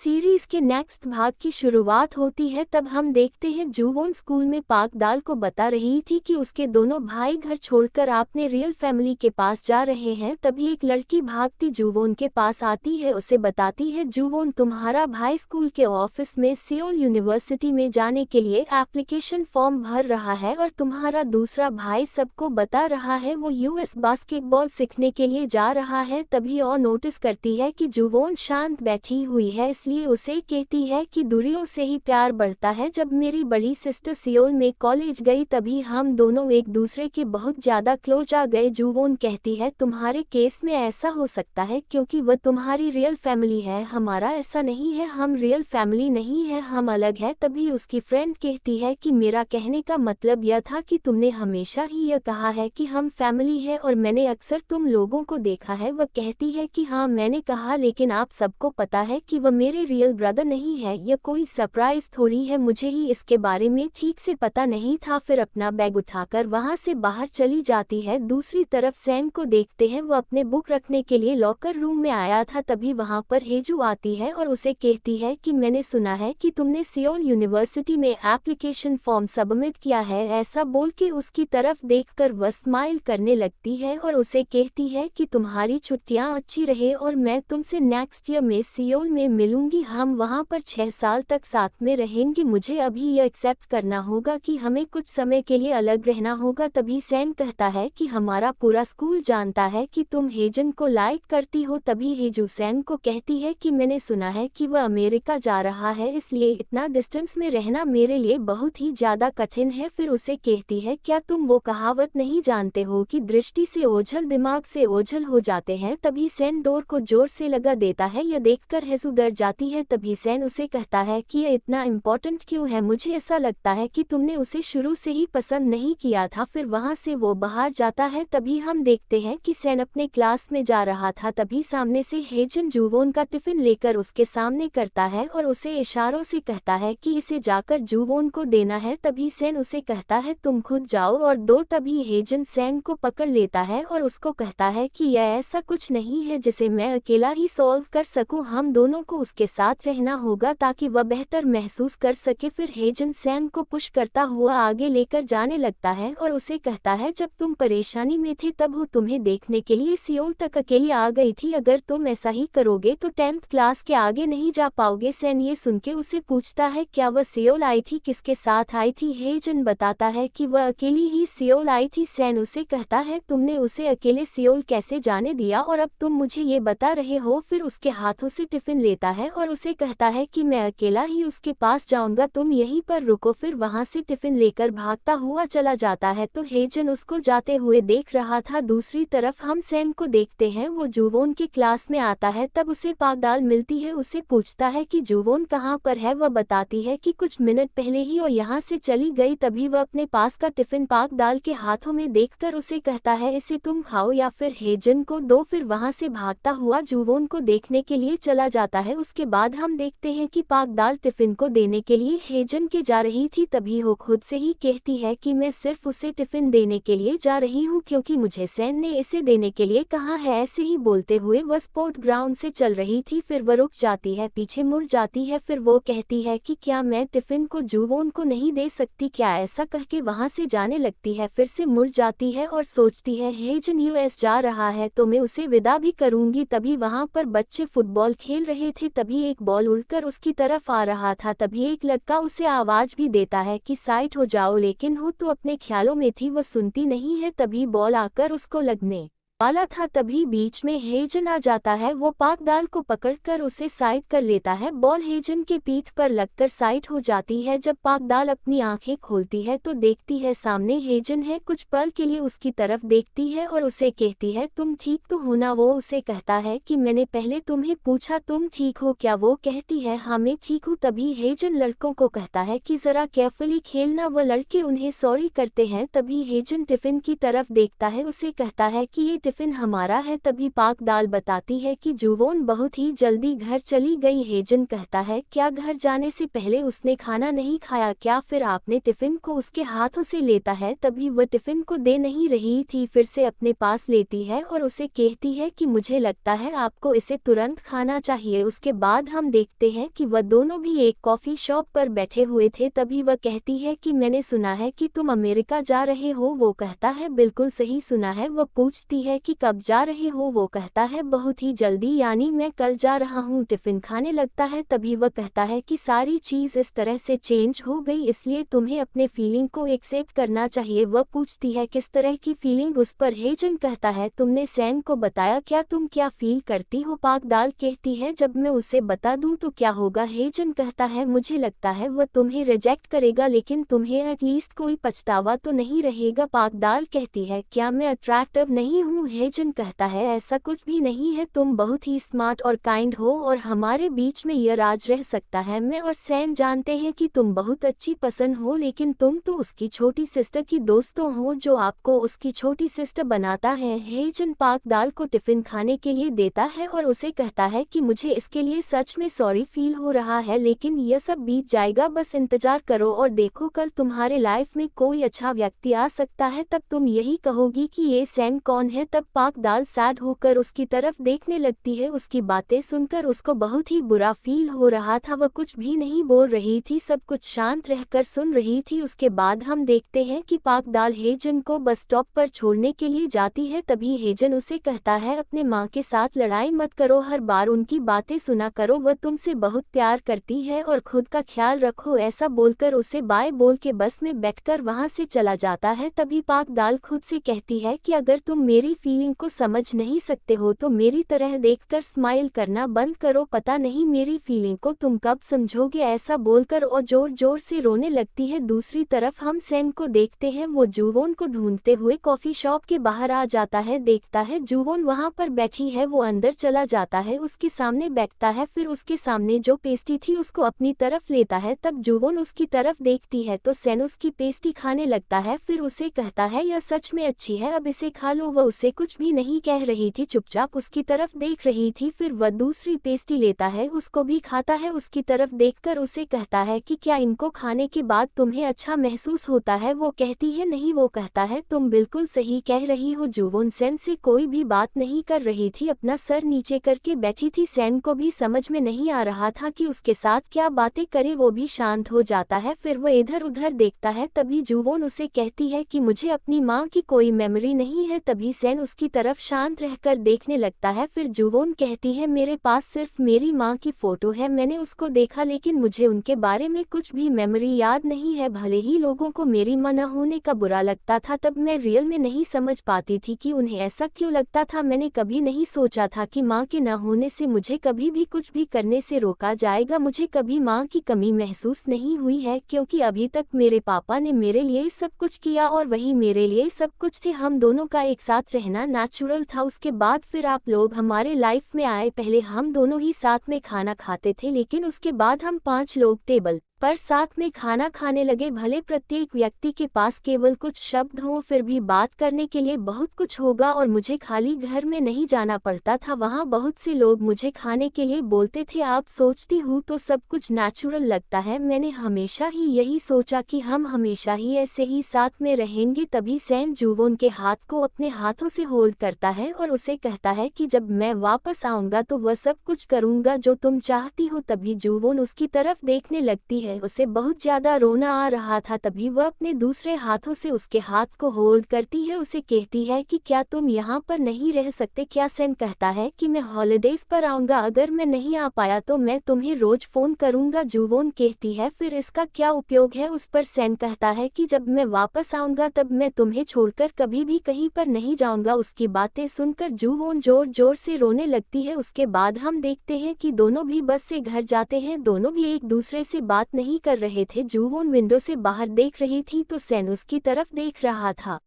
Series के next भाग की शुरुआत होती है। तब हम देखते हैं जूवोन स्कूल में पाक दाल को बता रही थी कि उसके दोनों भाई घर छोड़कर अपने रियल फैमिली के पास जा रहे हैं। तभी एक लड़की भागती जूवोन के पास आती है, उसे बताती है, जूवोन तुम्हारा भाई स्कूल के ऑफिस में सियोल यूनिवर्सिटी में जाने के लिए एप्लीकेशन फॉर्म भर रहा है और तुम्हारा दूसरा भाई सबको बता रहा है वो यूएस बास्केटबॉल सीखने के लिए जा रहा है। तभी और नोटिस करती है कि जूवोन शांत बैठी हुई है, इसलिए उसे कहती है कि दूरियों से ही प्यार बढ़ता है। जब मेरी बड़ी सिस्टर सियोल में कॉलेज गई तभी हम दोनों एक दूसरे के बहुत ज्यादा क्लोज आ गए। जूवोन कहती है तुम्हारे केस में ऐसा हो सकता है क्योंकि वह तुम्हारी रियल फैमिली है, हमारा ऐसा नहीं है, हम रियल फैमिली नहीं है, हम अलग है। तभी उसकी फ्रेंड कहती है कि मेरा कहने का मतलब यह था कि तुमने हमेशा ही यह कहा है कि हम फैमिली है और मैंने अक्सर तुम लोगों को देखा है। वह कहती है कि हाँ मैंने कहा, लेकिन आप सबको पता है कि वह मेरे रियल ब्रदर नहीं है, यह कोई सरप्राइज थोड़ी है, मुझे ही इसके बारे में ठीक से पता नहीं था। फिर अपना बैग उठाकर वहां से बाहर चली जाती है। दूसरी तरफ सैन को देखते हैं, वो अपने बुक रखने के लिए लॉकर रूम में आया था। तभी वहां पर हेजू आती है और उसे कहती है कि मैंने सुना है कि तुमने सियोल यूनिवर्सिटी में एप्लीकेशन फॉर्म सबमिट किया है। ऐसा बोल के उसकी तरफ देखकर वह स्माइल करने लगती है और उसे कहती है कि तुम्हारी छुट्टियां अच्छी रहे और मैं तुमसे नेक्स्ट ईयर में सियोल में मिलूंगी, हम वहां पर 6 साल तक साथ में रहेंगे। मुझे अभी यह एक्सेप्ट करना होगा कि हमें कुछ समय के लिए अलग रहना होगा। तभी सैन कहता है कि हमारा पूरा स्कूल जानता है कि तुम हेजन को लाइक करती हो। तभी हेजू सैन को कहती है कि मैंने सुना है कि वह अमेरिका जा रहा है, इसलिए इतना डिस्टेंस में रहना मेरे लिए बहुत ही ज्यादा कठिन है। फिर उसे कहती है क्या तुम वो कहावत नहीं जानते हो कि दृष्टि से ओझल दिमाग से ओझल हो जाते हैं। तभी सैन डोर को जोर से लगा देता है, यह देखकर हेजू डर जाती है। तभी सैन उसे कहता है कि यह इतना इम्पोर्टेंट क्यों है, मुझे ऐसा लगता है कि तुमने उसे शुरू से ही पसंद नहीं किया था। फिर वहां से वो बाहर जाता है। तभी हम देखते हैं कि सैन अपने क्लास में जा रहा था। तभी सामने से हेजन जूवोन का टिफिन लेकर उसके सामने करता है और उसे इशारों से कहता है कि इसे जाकर जूवोन को देना है। तभी सैन उसे कहता है तुम खुद जाओ और दो। तभी हेजन सैन को पकड़ लेता है और उसको कहता है कि यह ऐसा कुछ नहीं है जिसे मैं अकेला ही सॉल्व कर सकूं, हम दोनों को उसके साथ रहना होगा ताकि वह बेहतर महसूस कर सके। फिर हेजन सैन को पुश करता हुआ आगे लेकर जाने लगता है और उसे कहता है जब तुम परेशानी में थे तब वो तुम्हें देखने के लिए सियोल तक अकेली आ गई थी, अगर तुम ऐसा ही करोगे तो 10th क्लास के आगे नहीं जा पाओगे। सैन ये सुन के उसे पूछता है क्या वह सियोल आई थी, किसके साथ आई थी। हेजन बताता है कि वह अकेली ही सियोल आई थी। सैन उसे कहता है तुमने उसे अकेले सियोल कैसे जाने दिया और अब तुम मुझे ये बता रहे हो। फिर उसके हाथों से टिफिन लेता है और उसे कहता है कि मैं अकेला ही उसके पास जाऊंगा, तुम यहीं पर रुको। फिर वहां से टिफिन लेकर भागता हुआ चला जाता है तो हेजन उसको जाते हुए देख रहा था। दूसरी तरफ हम सैन को देखते हैं, वो जूवोन के क्लास में आता है। तब उसे पाक दाल मिलती है, उसे पूछता है कि जूवोन कहाँ पर है। वह बताती है कि कुछ मिनट पहले ही वो यहाँ से चली गई। तभी वह अपने पास का टिफिन पाक दाल के हाथों में देखकर उसे कहता है इसे तुम खाओ या फिर हेजन को दो। फिर वहां से भागता हुआ जूवोन को देखने के लिए चला जाता है। उसके बाद हम देखते हैं कि पाक दाल टिफिन को देने के लिए हेजन के जा रही थी। तभी वो खुद से ही कहती है कि मैं सिर्फ उसे टिफिन देने के लिए जा रही हूँ क्योंकि मुझे सैन ने इसे देने के लिए कहा है। ऐसे ही बोलते हुए वह स्पोर्ट ग्राउंड से चल रही थी। फिर वह रुक जाती है, पीछे मुड़ जाती है। फिर वो कहती है कि क्या मैं टिफिन को जूवोन को नहीं दे सकती क्या, ऐसा कह के वहां से जाने लगती है। फिर से मुड़ जाती है और सोचती है हेजन यूएस जा रहा है तो मैं उसे विदा भी करूंगी। तभी वहां पर बच्चे फुटबॉल खेल रहे थे। तभी एक बॉल उड़कर उसकी तरफ आ रहा था। तभी एक लड़का उसे आवाज भी देता है कि साइड हो जाओ, लेकिन वो तो अपने ख्यालों में थी, वो सुनती नहीं है। तभी बॉल आकर उसको लगने वाला था। तभी बीच में हेजन आ जाता है, वो पाक दाल को पकड़कर उसे साइड कर लेता है। बॉल हेजन के पीठ पर लगकर साइड हो जाती है। जब पाक दाल अपनी आंखें खोलती है तो देखती है सामने हेजन है। कुछ पल के लिए उसकी तरफ देखती है और उसे कहती है तुम ठीक तो हो ना। वो उसे कहता है कि मैंने पहले तुम्हें पूछा तुम ठीक हो क्या। वो कहती है हाँ मैं ठीक हूँ। तभी हेजन लड़कों को कहता है कि जरा केयरफुली खेलना। वो लड़के उन्हें सॉरी करते हैं। तभी हेजन टिफिन की तरफ देखता है, उसे कहता है कि ये टिफिन हमारा है। तभी पाक दाल बताती है कि जुवोन बहुत ही जल्दी घर चली गई। हेजन कहता है, क्या घर जाने से पहले उसने खाना नहीं खाया क्या? फिर आपने टिफिन को उसके हाथों से लेता है। तभी वह टिफिन को दे नहीं रही थी, फिर से अपने पास लेती है और उसे कहती है कि मुझे लगता है आपको इसे तुरंत खाना चाहिए। उसके बाद हम देखते हैं कि वह दोनों भी एक कॉफी शॉप पर बैठे हुए थे। तभी वह कहती है कि मैंने सुना है कि तुम अमेरिका जा रहे हो। वो कहता है, बिल्कुल सही सुना है। वह पूछती है कि कब जा रहे हो? वो कहता है, बहुत ही जल्दी, यानी मैं कल जा रहा हूँ। टिफिन खाने लगता है। तभी वह कहता है कि सारी चीज़ इस तरह से चेंज हो गई, इसलिए तुम्हें अपने फीलिंग को एक्सेप्ट करना चाहिए। वह पूछती है, किस तरह की फीलिंग? उस पर हेजन कहता है, तुमने सैन को बताया क्या? तुम क्या फील करती हो? पाक दाल कहती है, जब मैं उसे बता दूं तो क्या होगा? हेजन कहता है, मुझे लगता है वह तुम्हें रिजेक्ट करेगा, लेकिन तुम्हें एटलीस्ट कोई पछतावा तो नहीं रहेगा। पाक दाल कहती है, क्या मैं अट्रैक्टिव नहीं हूँ? हेजन कहता है, ऐसा कुछ भी नहीं है, तुम बहुत ही स्मार्ट और काइंड हो और हमारे बीच में यह राज रह सकता है। मैं और सैन जानते हैं कि तुम बहुत अच्छी पसंद हो, लेकिन तुम तो उसकी छोटी सिस्टर की दोस्तों हो, जो आपको उसकी छोटी सिस्टर बनाता है। हेजन पाक दाल को टिफिन खाने के लिए देता है और उसे कहता है कि मुझे इसके लिए सच में सॉरी फील हो रहा है, लेकिन यह सब बीत जाएगा, बस इंतजार करो और देखो, कल तुम्हारे लाइफ में कोई अच्छा व्यक्ति आ सकता है, तब तुम यही कहोगी कि ये सैन कौन है। तब पाक दाल सैड होकर उसकी तरफ देखने लगती है। उसकी बातें सुनकर उसको बहुत ही बुरा फील हो रहा था। वह कुछ भी नहीं बोल रही थी, सब कुछ शांत रहकर सुन रही थी। उसके बाद हम देखते हैं कि पाक दाल हेजन को बस स्टॉप पर छोड़ने के लिए जाती है। तभी हेजन उसे कहता है, अपने माँ के साथ लड़ाई मत करो, हर बार उनकी बातें सुना करो, वह तुमसे बहुत प्यार करती है और खुद का ख्याल रखो। ऐसा बोलकर उसे बाय बोल के बस में बैठकर वहां से चला जाता है। तभी पाक दाल खुद से कहती है कि अगर तुम मेरी फीलिंग को समझ नहीं सकते हो तो मेरी तरह देखकर स्माइल करना बंद करो, पता नहीं मेरी फीलिंग को तुम कब समझोगे। ऐसा बोलकर और जोर जोर से रोने लगती है। दूसरी तरफ हम सैन को देखते हैं, वो जुवोन को ढूंढते हुए कॉफी शॉप के बाहर आ जाता है। देखता है जुवोन वहां पर बैठी है, वो अंदर चला जाता है, उसके सामने बैठता है, फिर उसके सामने जो पेस्ट्री थी उसको अपनी तरफ लेता है। तब जुवोन उसकी तरफ देखती है तो सैन उसकी पेस्ट्री खाने लगता है, फिर उसे कहता है, यह सच में अच्छी है, अब इसे खा लो। वह उसे कुछ भी नहीं कह रही थी, चुपचाप उसकी तरफ देख रही थी। फिर वह दूसरी पेस्ट्री लेता है, उसको भी खाता है। उसकी तरफ देखकर उसे कहता है कि क्या इनको खाने के बाद तुम्हें अच्छा महसूस होता है? वो कहती है, नहीं। वो कहता है, तुम बिल्कुल सही कह रही हो। जुवोन सैन से कोई भी बात नहीं कर रही थी, अपना सर नीचे करके बैठी थी। सैन को भी समझ में नहीं आ रहा था कि उसके साथ क्या बातें करे, वो भी शांत हो जाता है। फिर वह इधर उधर देखता है। तभी जुवोन उसे कहती है कि मुझे अपनी माँ की कोई मेमोरी नहीं है। तभी सैन उसकी तरफ शांत रहकर देखने लगता है। फिर जुवोन कहती है, मेरे पास सिर्फ मेरी माँ की फोटो है, मैंने उसको देखा, लेकिन मुझे उनके बारे में कुछ भी मेमोरी याद नहीं है। भले ही लोगों को मेरी माँ न होने का बुरा लगता था, तब मैं रियल में नहीं समझ पाती थी कि उन्हें ऐसा क्यों लगता था। मैंने कभी नहीं सोचा था कि माँ के न होने से मुझे कभी भी कुछ भी करने से रोका जाएगा। मुझे कभी माँ की कमी महसूस नहीं हुई है, क्योंकि अभी तक मेरे पापा ने मेरे लिए सब कुछ किया और वही मेरे लिए सब कुछ थे। हम दोनों का एक साथ रहना नेचुरल था। उसके बाद फिर आप लोग हमारे लाइफ में आए। पहले हम दोनों ही साथ में खाना खाते थे, लेकिन उसके बाद हम 5 लोग टेबल पर साथ में खाना खाने लगे। भले प्रत्येक व्यक्ति के पास केवल कुछ शब्द हों, फिर भी बात करने के लिए बहुत कुछ होगा और मुझे खाली घर में नहीं जाना पड़ता था। वहाँ बहुत से लोग मुझे खाने के लिए बोलते थे। आप सोचती हूँ तो सब कुछ नेचुरल लगता है। मैंने हमेशा ही यही सोचा कि हम हमेशा ही ऐसे ही साथ में रहेंगे। तभी सैन जुवोन के हाथ को अपने हाथों से होल्ड करता है और उसे कहता है कि जब मैं वापस आऊंगा तो वह सब कुछ करूंगा जो तुम चाहती हो। तभी जुवोन उसकी तरफ देखने लगती है, उसे बहुत ज्यादा रोना आ रहा था। तभी वह अपने दूसरे हाथों से उसके हाथ को होल्ड करती है, उसे कहती है कि क्या तुम यहाँ पर नहीं रह सकते क्या? सैन कहता है कि मैं हॉलिडेज पर आऊंगा, अगर मैं नहीं आ पाया तो मैं तुम्हें रोज फोन करूंगा। जुवोन कहती है, फिर इसका क्या उपयोग है? उस पर सैन कहता है कि जब मैं वापस आऊंगा तब मैं तुम्हें छोड़कर कभी भी कहीं पर नहीं जाऊंगा। उसकी बातें सुनकर जुवोन जोर जोर से रोने लगती है। उसके बाद हम देखते हैं कि दोनों भी बस से घर जाते हैं। दोनों भी एक दूसरे से बात नहीं कर रहे थे। जुवोन विंडो से बाहर देख रही थी तो सैन उसकी तरफ देख रहा था।